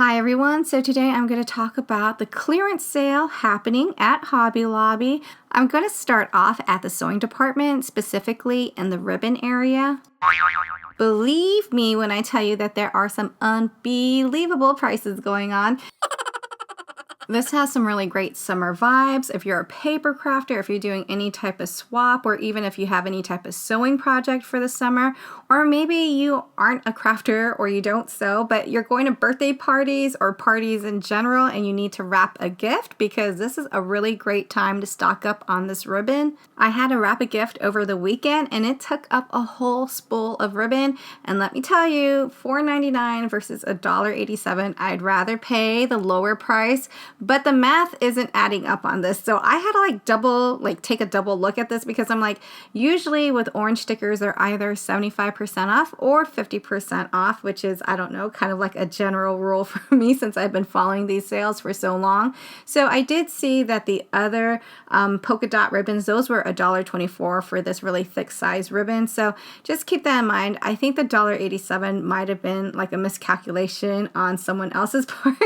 Hi everyone, so today I'm going to talk about the clearance sale happening at Hobby Lobby. I'm going to start off at the sewing department, specifically in the ribbon area. Believe me when I tell you that there are some unbelievable prices going on. This has some really great summer vibes. If you're a paper crafter, if you're doing any type of swap, or even if you have any type of sewing project for the summer, or maybe you aren't a crafter or you don't sew, but you're going to birthday parties or parties in general and you need to wrap a gift, because this is a really great time to stock up on this ribbon. I had to wrap a gift over the weekend and it took up a whole spool of ribbon. And let me tell you, $4.99 versus $1.87, I'd rather pay the lower price. But the math isn't adding up on this. So I had to take a double look at this, because I'm like, usually with orange stickers, they're either 75% off or 50% off, which is, I don't know, kind of like a general rule for me since I've been following these sales for so long. So I did see that the other polka dot ribbons, those were $1.24 for this really thick size ribbon. So just keep that in mind. I think the $1.87 might have been like a miscalculation on someone else's part,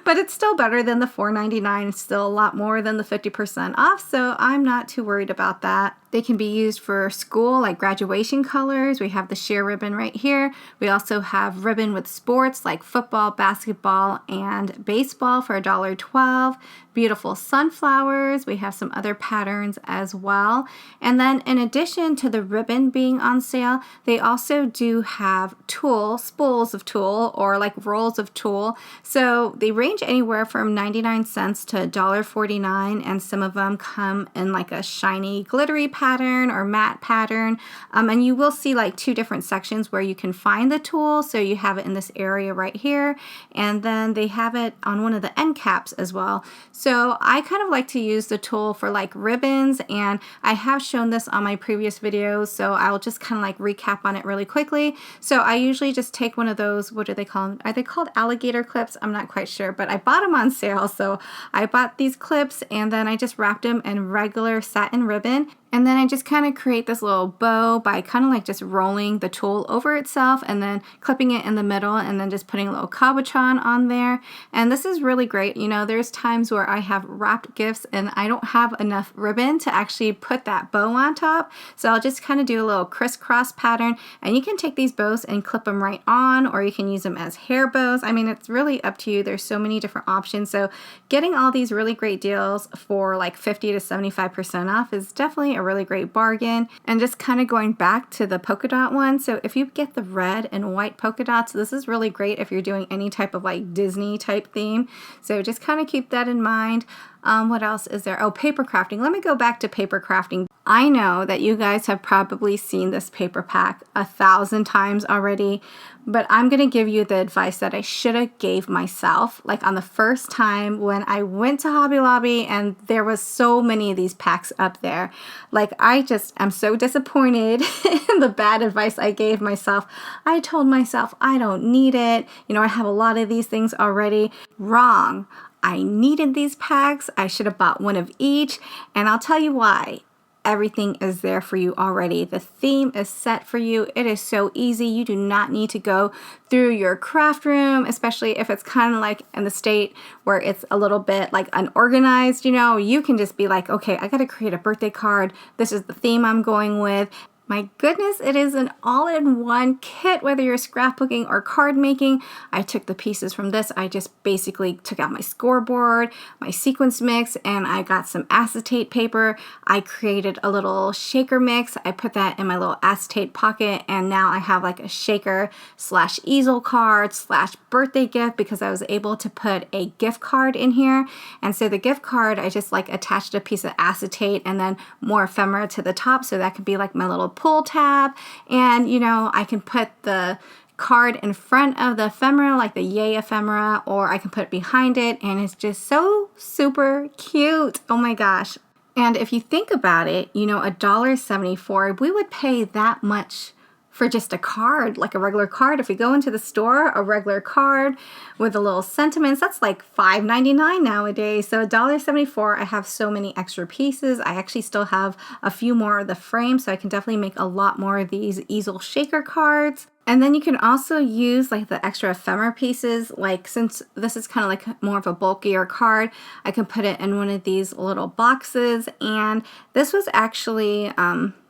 but it's still better than the $4.99, still a lot more than the 50% off, so I'm not too worried about that. They can be used for school, like graduation colors. We have the sheer ribbon right here. We also have ribbon with sports like football, basketball, and baseball for $1.12. Beautiful sunflowers. We have some other patterns as well. And then in addition to the ribbon being on sale, they also do have tulle, spools of tulle, or like rolls of tulle. So they range anywhere from 99 cents to $1.49, and some of them come in like a shiny, glittery pattern or matte pattern. And you will see like two different sections where you can find the tulle. So you have it in this area right here, and then they have it on one of the end caps as well. So I kind of like to use the tulle for like ribbons, and I have shown this on my previous videos, so I'll just kind of like recap on it really quickly. So I usually just take one of those, what do they call them? Are they called alligator clips? I'm not quite sure, but I bought them on sale. So I bought these clips and then I just wrapped them in regular satin ribbon. And then I just kind of create this little bow by kind of like just rolling the tulle over itself and then clipping it in the middle and then just putting a little cabochon on there. And this is really great. You know, there's times where I have wrapped gifts and I don't have enough ribbon to actually put that bow on top. So I'll just kind of do a little crisscross pattern, and you can take these bows and clip them right on, or you can use them as hair bows. I mean, it's really up to you. There's so many different options. So getting all these really great deals for like 50 to 75% off is definitely a really great bargain. And just kind of going back to the polka dot one, so if you get the red and white polka dots, this is really great if you're doing any type of like Disney type theme. So just kind of keep that in mind. What else is there? Oh, paper crafting. Let me go back to paper crafting. I know that you guys have probably seen this paper pack 1,000 times already, but I'm going to give you the advice that I should have gave myself, like on the first time when I went to Hobby Lobby and there was so many of these packs up there. Like, I just am so disappointed in the bad advice I gave myself. I told myself I don't need it. You know, I have a lot of these things already. Wrong. I needed these packs. I should have bought one of each, and I'll tell you why. Everything is there for you already. The theme is set for you. It is so easy. You do not need to go through your craft room, especially if it's kind of like in the state where it's a little bit like unorganized. You know, you can just be like, okay, I got to create a birthday card. This is the theme I'm going with. My goodness, it is an all-in-one kit, whether you're scrapbooking or card making. I took the pieces from this. I just basically took out my scoreboard, my sequence mix, and I got some acetate paper. I created a little shaker mix. I put that in my little acetate pocket, and now I have like a shaker slash easel card slash birthday gift, because I was able to put a gift card in here. And so the gift card, I just like attached a piece of acetate and then more ephemera to the top, so that could be like my little pull tab. And you know, I can put the card in front of the ephemera, like the yay ephemera, or I can put it behind it, and it's just so super cute. Oh my gosh. And if you think about it, you know, $1.74, we would pay that much for just a card, like a regular card. If we go into the store, a regular card with a little sentiments, that's like $5.99 nowadays. So $1.74, I have so many extra pieces. I actually still have a few more of the frame, so I can definitely make a lot more of these easel shaker cards. And then you can also use like the extra ephemera pieces, like since this is kind of like more of a bulkier card, I can put it in one of these little boxes. And this was actually,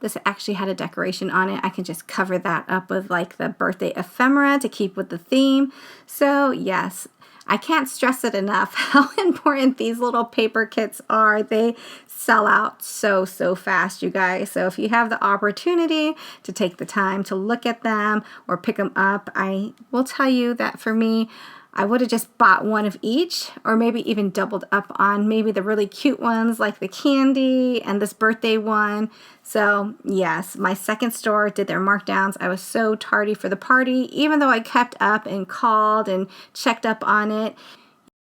this actually had a decoration on it. I can just cover that up with like the birthday ephemera to keep with the theme. So yes, I can't stress it enough how important these little paper kits are. They sell out so fast, you guys. So if you have the opportunity to take the time to look at them or pick them up, I will tell you that for me, I would have just bought one of each, or maybe even doubled up on maybe the really cute ones like the candy and this birthday one. So yes, my second store did their markdowns. I was so tardy for the party, even though I kept up and called and checked up on it.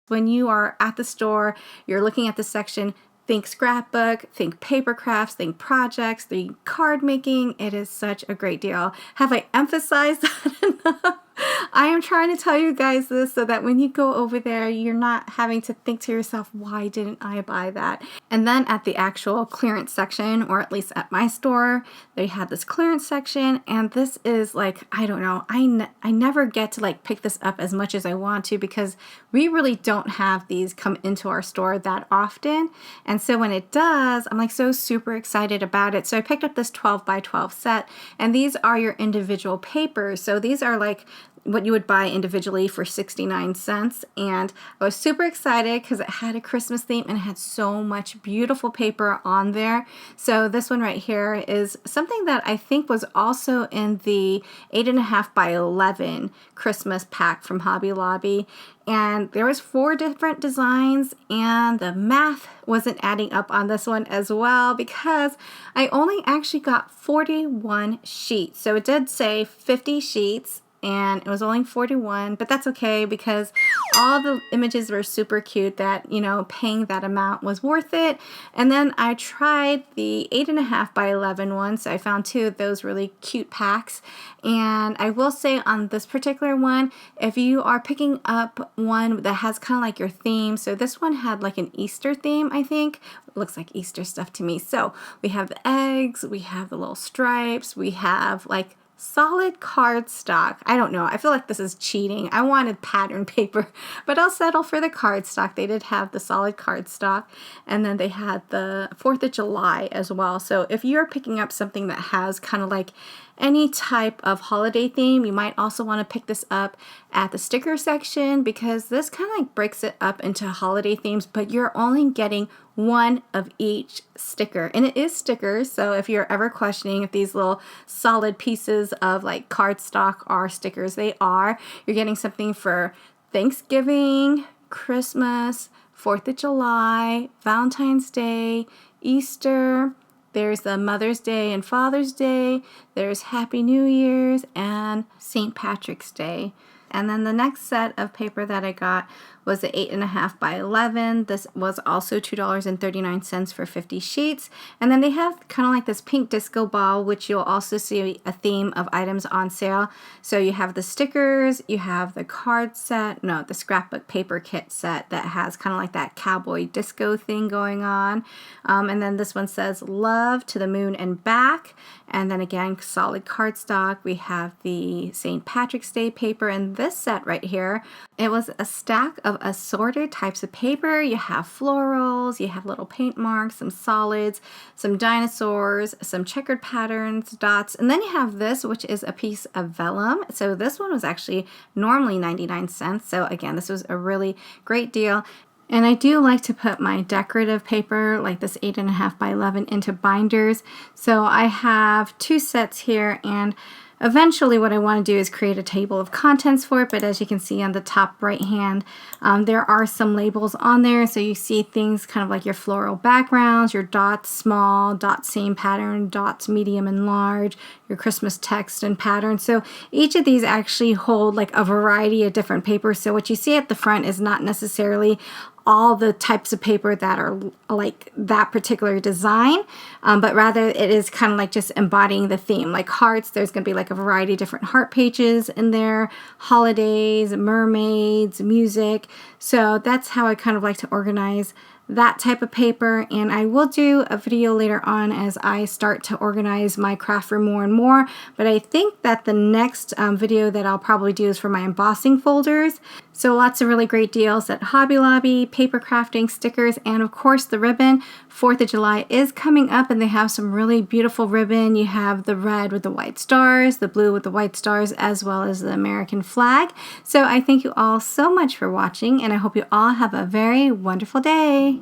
When you are at the store, you're looking at the section, think scrapbook, think paper crafts, think projects, think card making. It is such a great deal. Have I emphasized that enough? I am trying to tell you guys this so that when you go over there, you're not having to think to yourself, why didn't I buy that? And then at the actual clearance section, or at least at my store, they had this clearance section, and this is like, I don't know, I never get to like pick this up as much as I want to because we really don't have these come into our store that often. And so when it does, I'm like so super excited about it. So I picked up this 12 by 12 set, and these are your individual papers. So these are like what you would buy individually for 69 cents. And I was super excited because it had a Christmas theme and it had so much beautiful paper on there. So this one right here is something that I think was also in the 8.5 by 11 Christmas pack from Hobby Lobby. And there was 4 different designs, and the math wasn't adding up on this one as well because I only actually got 41 sheets. So it did say 50 sheets, and it was only 41, but that's okay because all the images were super cute that, you know, paying that amount was worth it. And then I tried the 8.5 by 11 one, so I found 2 of those really cute packs. And I will say on this particular one, if you are picking up one that has kind of like your theme, so this one had like an Easter theme, I think. It looks like Easter stuff to me. So we have the eggs, we have the little stripes, we have like solid cardstock. I don't know. I feel like this is cheating. I wanted pattern paper, but I'll settle for the cardstock. They did have the solid cardstock, and then they had the 4th of July as well. So if you're picking up something that has kind of like any type of holiday theme, you might also want to pick this up at the sticker section because this kind of like breaks it up into holiday themes, but you're only getting one of each sticker, and it is stickers. So if you're ever questioning if these little solid pieces of like cardstock are stickers, they are. You're getting something for Thanksgiving, Christmas, 4th of July, Valentine's Day, Easter. There's the Mother's Day and Father's Day. There's Happy New Year's and St. Patrick's Day. And then the next set of paper that I got was the 8.5 by 11. This was also $2.39 for 50 sheets. And then they have kind of like this pink disco ball, which you'll also see a theme of items on sale. So you have the stickers, you have the card set, no, the scrapbook paper kit set that has kind of like that cowboy disco thing going on. And then this one says love to the moon and back. And then again, solid cardstock. We have the St. Patrick's Day paper, and this set right here, it was a stack of assorted types of paper. You have florals, you have little paint marks, some solids, some dinosaurs, some checkered patterns, dots, and then you have this, which is a piece of vellum. So this one was actually normally 99 cents. So again, this was a really great deal. And I do like to put my decorative paper, like this 8.5 by 11, into binders. So I have 2 sets here, and eventually what I want to do is create a table of contents for it, but as you can see on the top right hand, there are some labels on there. So you see things kind of like your floral backgrounds, your dots small, dots same pattern, dots medium and large, your Christmas text and pattern. So each of these actually hold like a variety of different papers. So what you see at the front is not necessarily all the types of paper that are like that particular design, but rather it is kind of like just embodying the theme. Like hearts, there's going to be like a variety of different heart pages in there, holidays, mermaids, music. So that's how I kind of like to organize that type of paper, and I will do a video later on as I start to organize my craft room more and more, but I think that the next video that I'll probably do is for my embossing folders. So lots of really great deals at Hobby Lobby, paper crafting, stickers, and of course the ribbon. 4th of July is coming up and they have some really beautiful ribbon. You have the red with the white stars, the blue with the white stars, as well as the American flag. So I thank you all so much for watching, and I hope you all have a very wonderful day.